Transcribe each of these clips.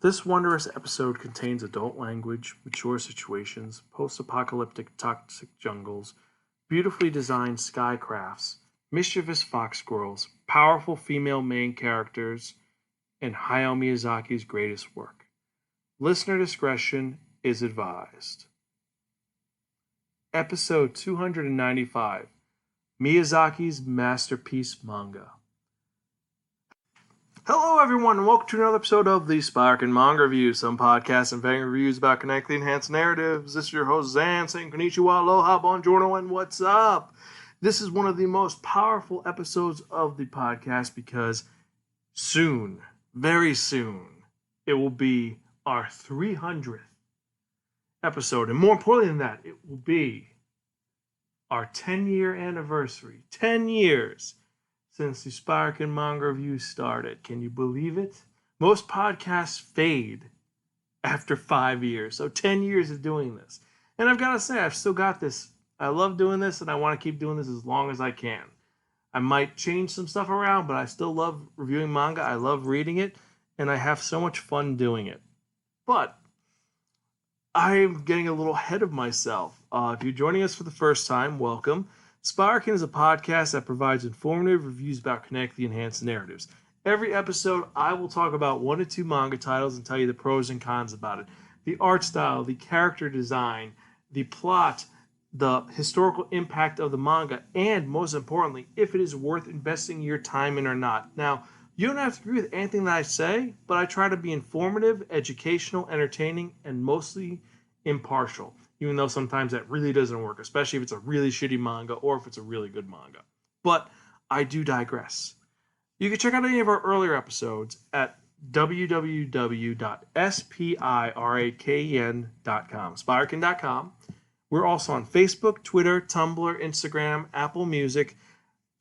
This wondrous episode contains adult language, mature situations, post-apocalyptic toxic jungles, beautifully designed skycrafts, mischievous fox squirrels, powerful female main characters, and Hayao Miyazaki's greatest work. Listener discretion is advised. Episode 295, Miyazaki's Masterpiece Manga. Hello everyone, and welcome to another episode of the Spiraken Manga Review, some podcasts and varying reviews about connecting enhanced narratives. This is your host Zan, saying konnichiwa, aloha, buongiorno, and what's up? This is one of the most powerful episodes of the podcast because soon, very soon, it will be our 300th episode. And more importantly than that, it will be our 10-year anniversary. 10 years since the Spiraken Manga Review started. Can you believe it? Most podcasts fade after 5 years. So 10 years of doing this. And I've got to say, I've still got this. I love doing this, and I want to keep doing this as long as I can. I might change some stuff around, but I still love reviewing manga. I love reading it, and I have so much fun doing it. But I'm getting a little ahead of myself. If you're joining us for the first time, welcome. Spiraken is a podcast that provides informative reviews about connecting enhanced narratives. Every episode, I will talk about 1 to 2 manga titles and tell you the pros and cons about it. The art style, the character design, the plot, the historical impact of the manga, and most importantly, if it is worth investing your time in or not. Now, you don't have to agree with anything that I say, but I try to be informative, educational, entertaining, and mostly impartial. Even though sometimes that really doesn't work, especially if it's a really shitty manga or if it's a really good manga. But I do digress. You can check out any of our earlier episodes at www.spiraken.com, spiraken.com. We're also on Facebook, Twitter, Tumblr, Instagram, Apple Music,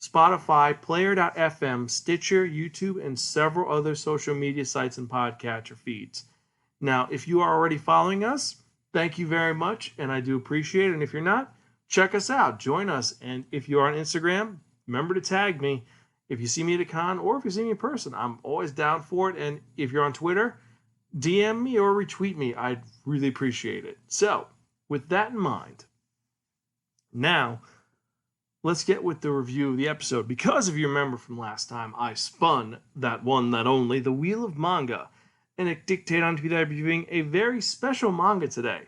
Spotify, Player.fm, Stitcher, YouTube, and several other social media sites and podcatcher feeds. Now, if you are already following us, thank you very much, and I do appreciate it. And if you're not, check us out. Join us. And if you are on Instagram, remember to tag me. If you see me at a con or if you see me in person, I'm always down for it. And if you're on Twitter, DM me or retweet me. I'd really appreciate it. So, with that in mind, now let's get with the review of the episode. Because if you remember from last time, I spun that one, that only, the Wheel of Manga. And it dictated on to me that I'd be reviewing a very special manga today.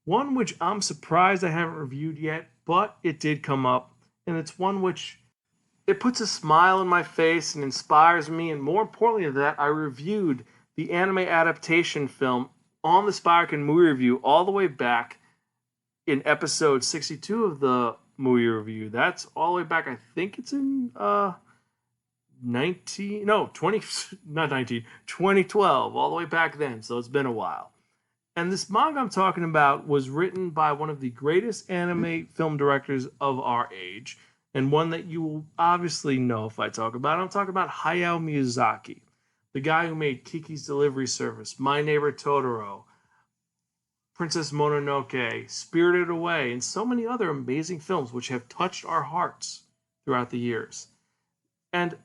One which I'm surprised I haven't reviewed yet, but it did come up. And it's one which it puts a smile on my face and inspires me. And more importantly than that, I reviewed the anime adaptation film on the Spiraken Movie Review all the way back in episode 62 of the movie review. That's all the way back, I think it's in 2012, all the way back then, so it's been a while. And this manga I'm talking about was written by one of the greatest anime film directors of our age, and one that you will obviously know if I talk about it. I'm talking about Hayao Miyazaki, the guy who made Kiki's Delivery Service, My Neighbor Totoro, Princess Mononoke, Spirited Away, and so many other amazing films which have touched our hearts throughout the years. And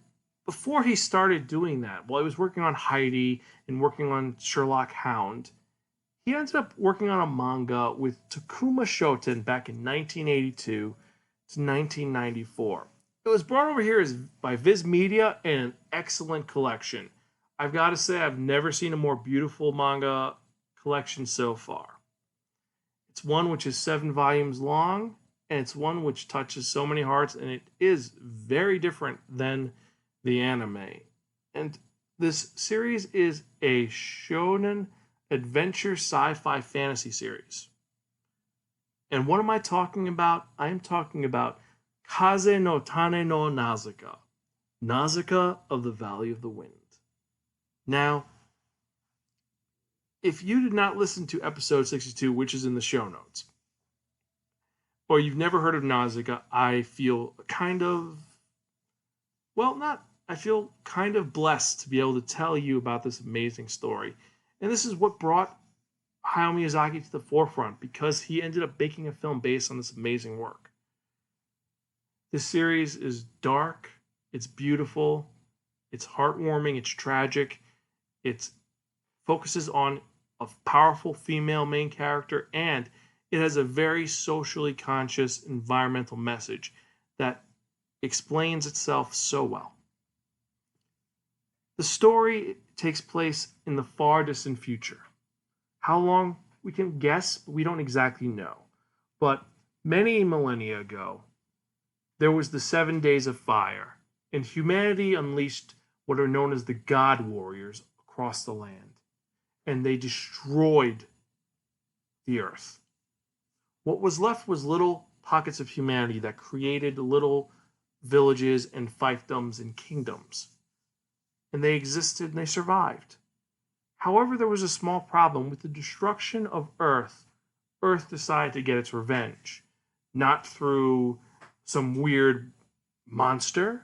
before he started doing that, while he was working on Heidi and working on Sherlock Hound, he ended up working on a manga with Takuma Shoten back in 1982 to 1994. It was brought over here by Viz Media in an excellent collection. I've got to say, I've never seen a more beautiful manga collection so far. It's one which is 7 volumes long, and it's one which touches so many hearts, and it is very different than the anime. And this series is a shonen adventure sci-fi fantasy series. And what am I talking about? I am talking about Kaze no Tane no Nausicaa, Nausicaa of the Valley of the Wind. Now, if you did not listen to episode 62, which is in the show notes, or you've never heard of Nausicaa, I feel kind of blessed to be able to tell you about this amazing story. And this is what brought Hayao Miyazaki to the forefront, because he ended up making a film based on this amazing work. This series is dark, it's beautiful, it's heartwarming, it's tragic, it's focuses on a powerful female main character, and it has a very socially conscious environmental message that explains itself so well. The story takes place in the far distant future. How long? We can guess, but we don't exactly know. But many millennia ago, there was the 7 days of fire, and humanity unleashed what are known as the God Warriors across the land, and they destroyed the earth. What was left was little pockets of humanity that created little villages and fiefdoms and kingdoms. And they existed and they survived. However, there was a small problem with the destruction of Earth. Earth decided to get its revenge, not through some weird monster.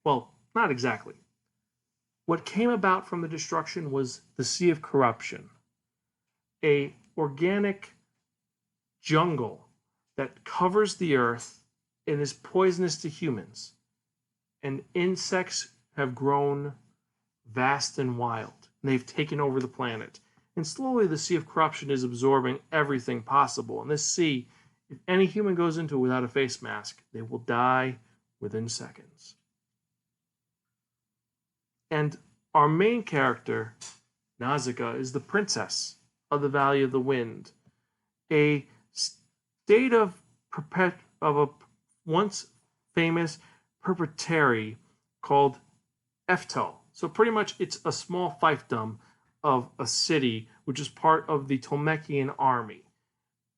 Well, not exactly. What came about from the destruction was the Sea of Corruption, a organic jungle that covers the earth and is poisonous to humans. And insects have grown vast and wild. And they've taken over the planet. And slowly the Sea of Corruption is absorbing everything possible. And this sea, if any human goes into it without a face mask, they will die within seconds. And our main character, Nausicaa, is the princess of the Valley of the Wind, a state of a once famous perpetuary called Eftel. So pretty much it's a small fiefdom of a city which is part of the Tolmekian army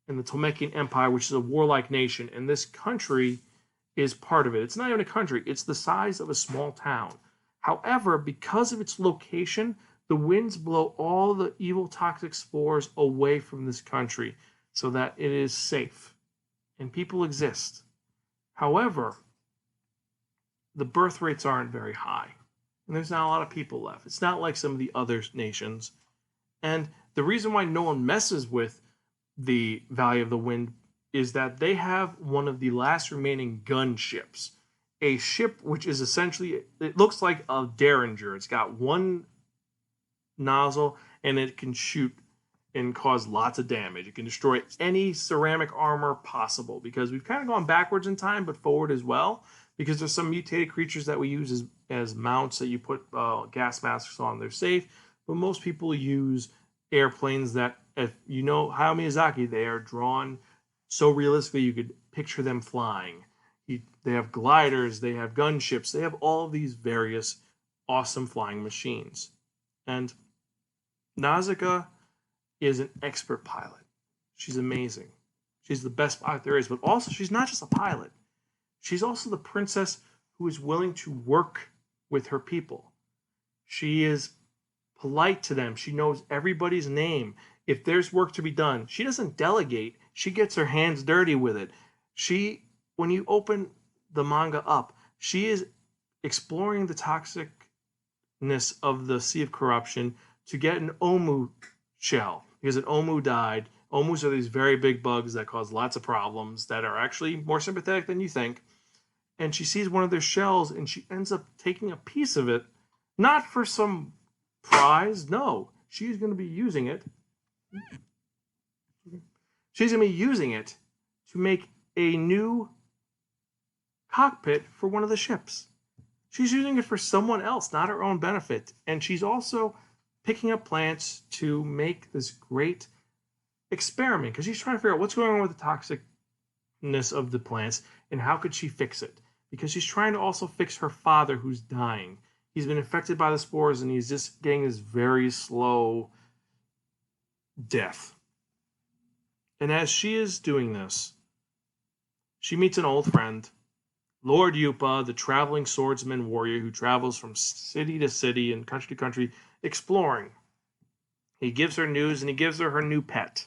and the Tolmekian Empire, which is a warlike nation, and this country is part of it. It's not even a country, it's the size of a small town. However, because of its location, the winds blow all the evil toxic spores away from this country so that it is safe and people exist. However, the birth rates aren't very high and there's not a lot of people left. It's not like some of the other nations. And the reason why no one messes with the Valley of the Wind is that they have one of the last remaining gunships. A ship which is essentially, it looks like a Derringer. It's got one nozzle and it can shoot and cause lots of damage. It can destroy any ceramic armor possible, because we've kind of gone backwards in time but forward as well, because there's some mutated creatures that we use as mounts that you put gas masks on. They're safe, but most people use airplanes that, if you know Hayao Miyazaki, they are drawn so realistically you could picture them flying. They have gliders, they have gunships, they have all of these various awesome flying machines. And Nausicaa is an expert pilot. She's amazing. She's the best pilot there is, but also she's not just a pilot. She's also the princess who is willing to work with her people. She is polite to them. She knows everybody's name. If there's work to be done, she doesn't delegate. She gets her hands dirty with it. When you open the manga up, she is exploring the toxicness of the Sea of Corruption to get an Omu shell, because an Omu died. Omus are these very big bugs that cause lots of problems that are actually more sympathetic than you think. And she sees one of their shells and she ends up taking a piece of it, not for some prize. No, she's going to be using it. She's going to be using it to make a new cockpit for one of the ships. She's using it for someone else, not her own benefit. And she's also picking up plants to make this great experiment, because she's trying to figure out what's going on with the toxicness of the plants and how could she fix it. Because she's trying to also fix her father, who's dying. He's been infected by the spores and he's just getting this very slow death. And as she is doing this, she meets an old friend, Lord Yupa, the traveling swordsman warrior who travels from city to city and country to country exploring. He gives her news and he gives her new pet,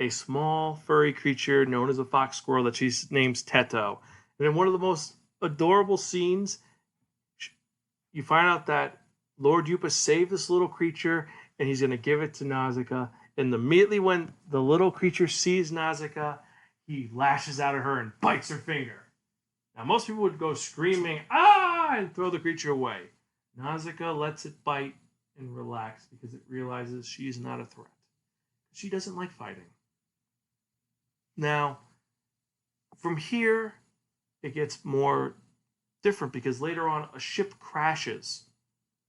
a small furry creature known as a fox squirrel that she names Teto. And in one of the most adorable scenes, you find out that Lord Yupa saved this little creature and he's going to give it to Nausicaa. And immediately when the little creature sees Nausicaa, he lashes out at her and bites her finger. Now, most people would go screaming, ah, and throw the creature away. Nausicaa lets it bite and relax because it realizes she is not a threat. She doesn't like fighting. Now, from here, it gets more different because later on, a ship crashes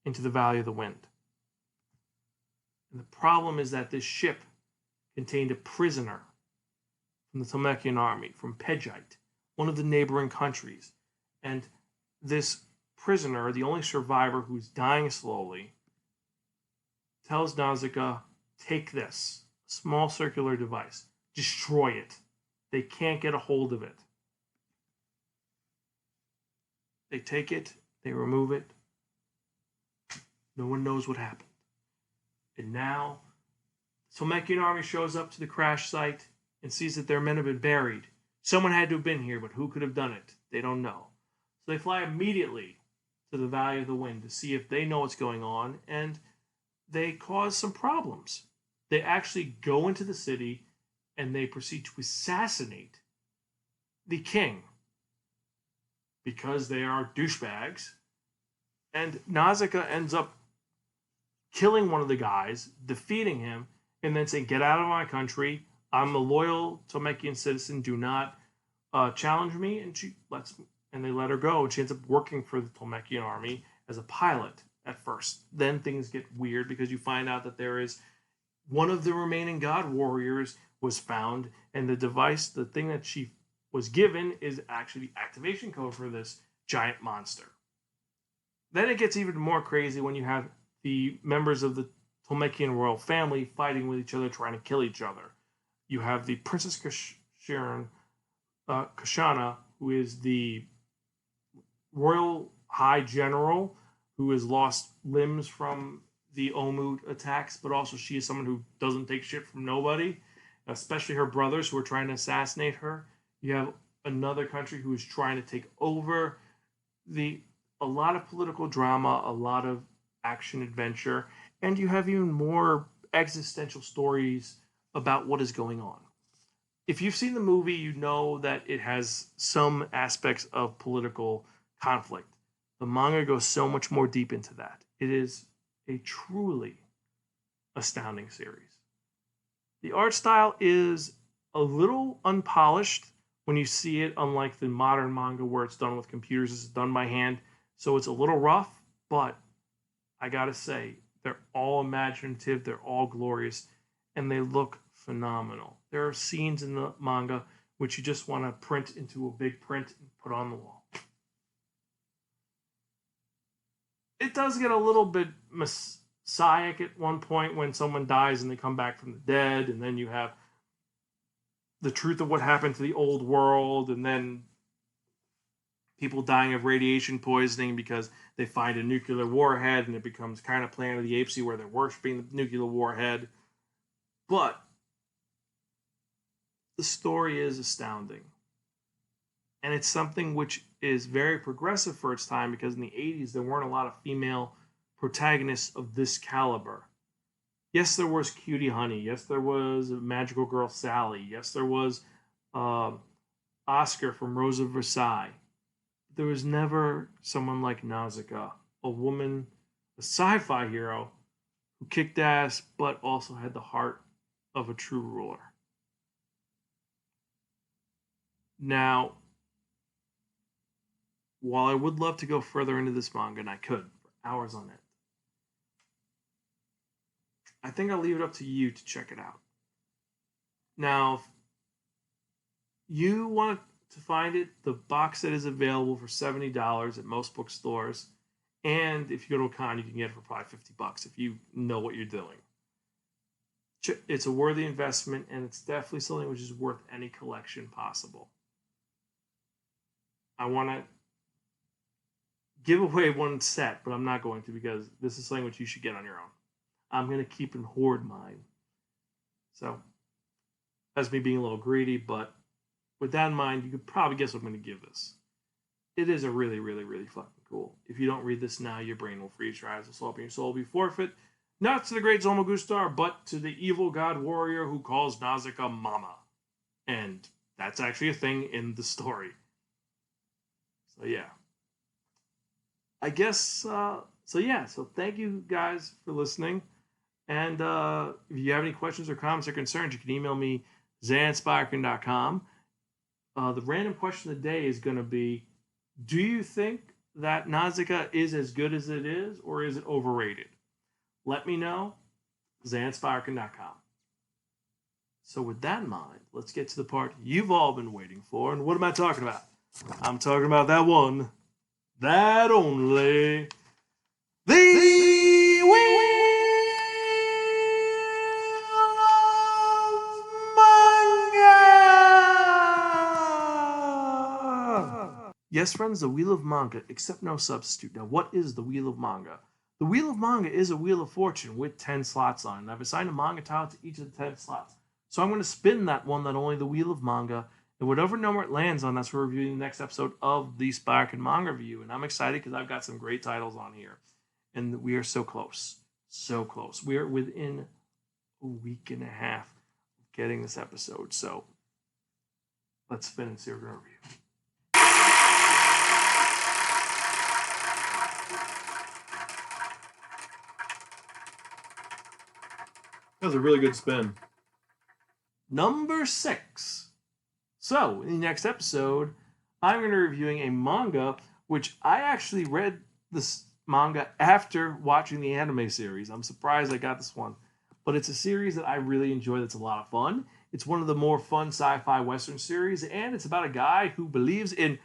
into the Valley of the Wind. And the problem is that this ship contained a prisoner from the Tolmekian army, from Pejite, one of the neighboring countries. And this prisoner, the only survivor who's dying slowly, tells Nausicaa, take this, small circular device, destroy it. They can't get a hold of it. They take it, they remove it. No one knows what happened. And now, the Tolmekian army shows up to the crash site and sees that their men have been buried. Someone had to have been here, but who could have done it? They don't know. So they fly immediately to the Valley of the Wind to see if they know what's going on, and they cause some problems. They actually go into the city and they proceed to assassinate the king because they are douchebags. And Nausicaa ends up killing one of the guys, defeating him, and then saying, get out of my country. I'm a loyal Tolmekian citizen. Do not challenge me. And they let her go. And she ends up working for the Tolmekian army as a pilot at first. Then things get weird because you find out that there is one of the remaining god warriors was found, and the device, the thing that she was given, is actually the activation code for this giant monster. Then it gets even more crazy when you have the members of the Tolmekian royal family fighting with each other, trying to kill each other. You have the Princess Kashana, who is the royal high general who has lost limbs from the Omud attacks, but also she is someone who doesn't take shit from nobody, especially her brothers who are trying to assassinate her. You have another country who is trying to take over. A lot of political drama, a lot of action adventure, and you have even more existential stories about what is going on. If you've seen the movie, you know that it has some aspects of political conflict. The manga goes so much more deep into that. It is a truly astounding series. The art style is a little unpolished when you see it, unlike the modern manga where it's done with computers. It's done by hand, so it's a little rough, but I gotta say, they're all imaginative, they're all glorious, and they look phenomenal. There are scenes in the manga which you just want to print into a big print and put on the wall. It does get a little bit messiah at one point when someone dies and they come back from the dead, and then you have the truth of what happened to the old world, and then people dying of radiation poisoning because they find a nuclear warhead, and it becomes kind of Planet of the Apes where they're worshiping the nuclear warhead. But the story is astounding. And it's something which is very progressive for its time, because in the 80s there weren't a lot of female protagonists of this caliber. Yes, there was Cutie Honey. Yes, there was Magical Girl Sally. Yes, there was Oscar from Rose of Versailles. There was never someone like Nausicaa, a woman, a sci-fi hero who kicked ass but also had the heart of a true ruler. Now, while I would love to go further into this manga, and I could for hours on it, I think I'll leave it up to you to check it out. Now, if you want to find it, the box set is available for $70 at most bookstores. And if you go to a con, you can get it for probably $50 if you know what you're doing. It's a worthy investment, and it's definitely something which is worth any collection possible. I want to give away one set, but I'm not going to, because this is something which you should get on your own. I'm going to keep and hoard mine. So, that's me being a little greedy, but with that in mind, you could probably guess what I'm going to give this. It is a really, really, really fucking cool. If you don't read this now, your brain will freeze, your eyes will slow up, and your soul will be forfeit. Not to the great Zomagustar, but to the evil god warrior who calls Nausicaa Mama. And that's actually a thing in the story. So yeah. I guess So thank you guys for listening. And if you have any questions or comments or concerns, you can email me, zanspiraken.com. The random question of the day is going to be, do you think that Nausicaa is as good as it is, or is it overrated? Let me know, zanspiraken.com. So with that in mind, let's get to the part you've all been waiting for. And what am I talking about? I'm talking about that one, that only, the Wheel of Manga! Yes, friends, the Wheel of Manga, except no substitute. Now, what is the Wheel of Manga? The Wheel of Manga is a Wheel of Fortune with 10 slots on it. And I've assigned a manga title to each of the 10 slots. So I'm going to spin that one, that only the Wheel of Manga, and whatever number it lands on, that's where we're reviewing the next episode of the Spiraken Manga Review. And I'm excited because I've got some great titles on here. And we are so close. So close. We are within a week and a half of getting this episode. So let's spin and see what we're going to review. That was a really good spin. Number 6. So, in the next episode, I'm going to be reviewing a manga, which I actually read this manga after watching the anime series. I'm surprised I got this one. But it's a series that I really enjoy that's a lot of fun. It's one of the more fun sci-fi Western series, and it's about a guy who believes in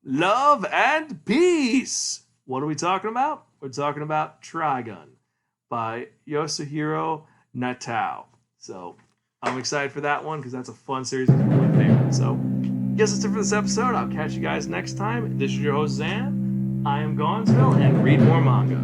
love and peace. What are we talking about? We're talking about Trigun by Yosuhiro Natao. So I'm excited for that one because that's a fun series. It's one of my favorites. So, yes, that's it for this episode. I'll catch you guys next time. This is your host, Zan. I am Gonzville, and read more manga.